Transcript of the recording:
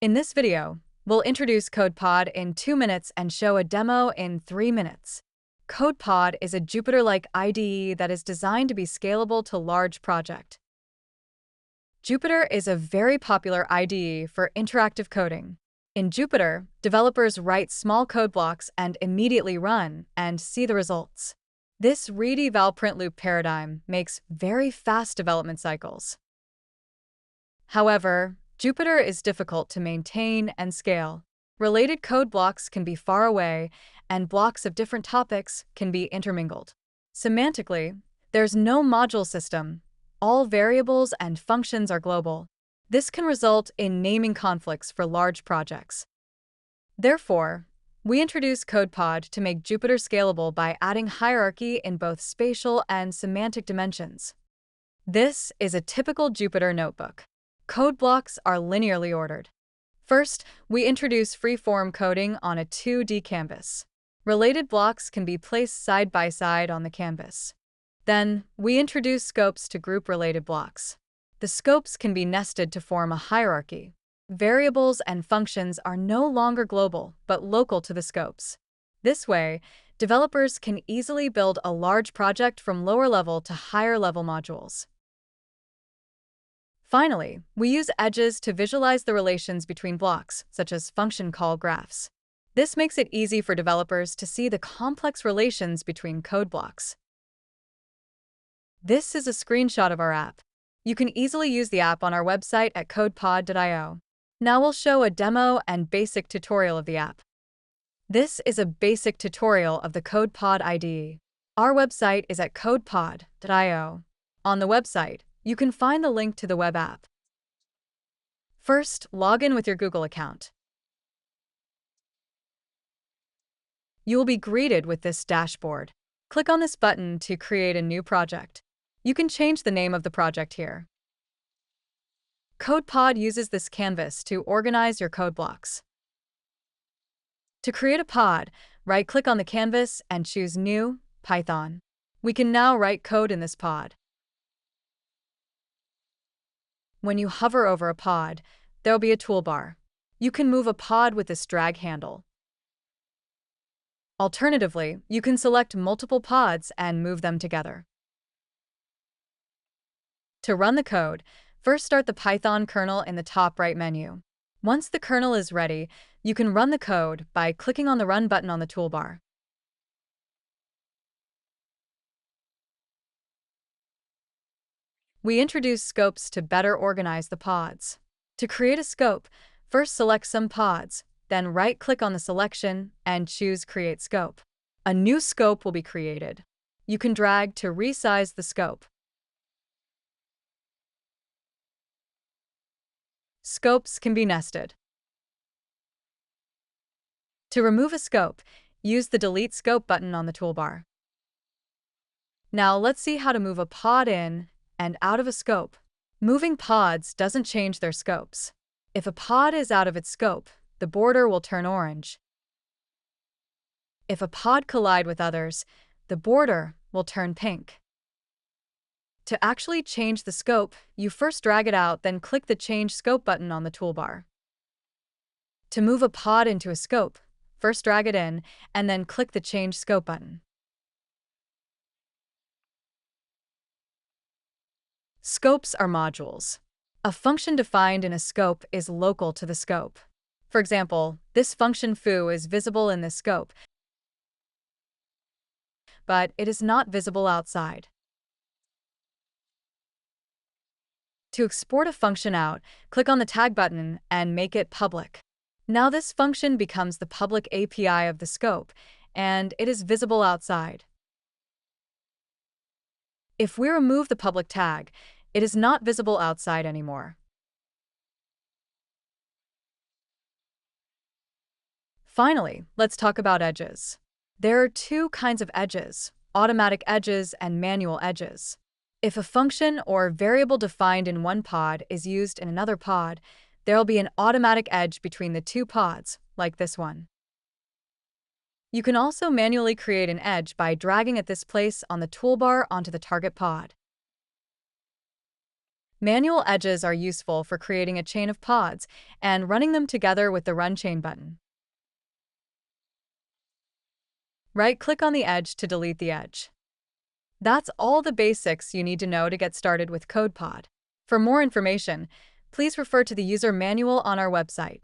In this video, we'll introduce CodePod in 2 minutes and show a demo in 3 minutes. CodePod is a Jupyter-like IDE that is designed to be scalable to large projects. Jupyter is a very popular IDE for interactive coding. In Jupyter, developers write small code blocks and immediately run and see the results. This read-eval-print loop paradigm makes very fast development cycles. However, Jupyter is difficult to maintain and scale. Related code blocks can be far away, and blocks of different topics can be intermingled. Semantically, there's no module system. All variables and functions are global. This can result in naming conflicts for large projects. Therefore, we introduce CodePod to make Jupyter scalable by adding hierarchy in both spatial and semantic dimensions. This is a typical Jupyter notebook. Code blocks are linearly ordered. First, we introduce free-form coding on a 2D canvas. Related blocks can be placed side by side on the canvas. Then, we introduce scopes to group related blocks. The scopes can be nested to form a hierarchy. Variables and functions are no longer global, but local to the scopes. This way, developers can easily build a large project from lower-level to higher-level modules. Finally, we use edges to visualize the relations between blocks, such as function call graphs. This makes it easy for developers to see the complex relations between code blocks. This is a screenshot of our app. You can easily use the app on our website at CodePod.io. Now we'll show a demo and basic tutorial of the app. This is a basic tutorial of the CodePod IDE. Our website is at CodePod.io. On the website, you can find the link to the web app. First, log in with your Google account. You will be greeted with this dashboard. Click on this button to create a new project. You can change the name of the project here. CodePod uses this canvas to organize your code blocks. To create a pod, right-click on the canvas and choose New, Python. We can now write code in this pod. When you hover over a pod, there will be a toolbar. You can move a pod with this drag handle. Alternatively, you can select multiple pods and move them together. To run the code, first start the Python kernel in the top right menu. Once the kernel is ready, you can run the code by clicking on the Run button on the toolbar. We introduce scopes to better organize the pods. To create a scope, first select some pods, then right-click on the selection and choose Create Scope. A new scope will be created. You can drag to resize the scope. Scopes can be nested. To remove a scope, use the Delete Scope button on the toolbar. Now let's see how to move a pod in and out of a scope. Moving pods doesn't change their scopes. If a pod is out of its scope, the border will turn orange. If a pod collides with others, the border will turn pink. To actually change the scope, you first drag it out, then click the Change Scope button on the toolbar. To move a pod into a scope, first drag it in, and then click the Change Scope button. Scopes are modules. A function defined in a scope is local to the scope. For example, this function foo is visible in this scope, but it is not visible outside. To export a function out, click on the Tag button and make it public. Now this function becomes the public API of the scope, and it is visible outside. If we remove the public tag, it is not visible outside anymore. Finally, let's talk about edges. There are two kinds of edges: automatic edges and manual edges. If a function or variable defined in one pod is used in another pod, there will be an automatic edge between the two pods, like this one. You can also manually create an edge by dragging at this place on the toolbar onto the target pod. Manual edges are useful for creating a chain of pods and running them together with the Run Chain button. Right-click on the edge to delete the edge. That's all the basics you need to know to get started with CodePod. For more information, please refer to the user manual on our website.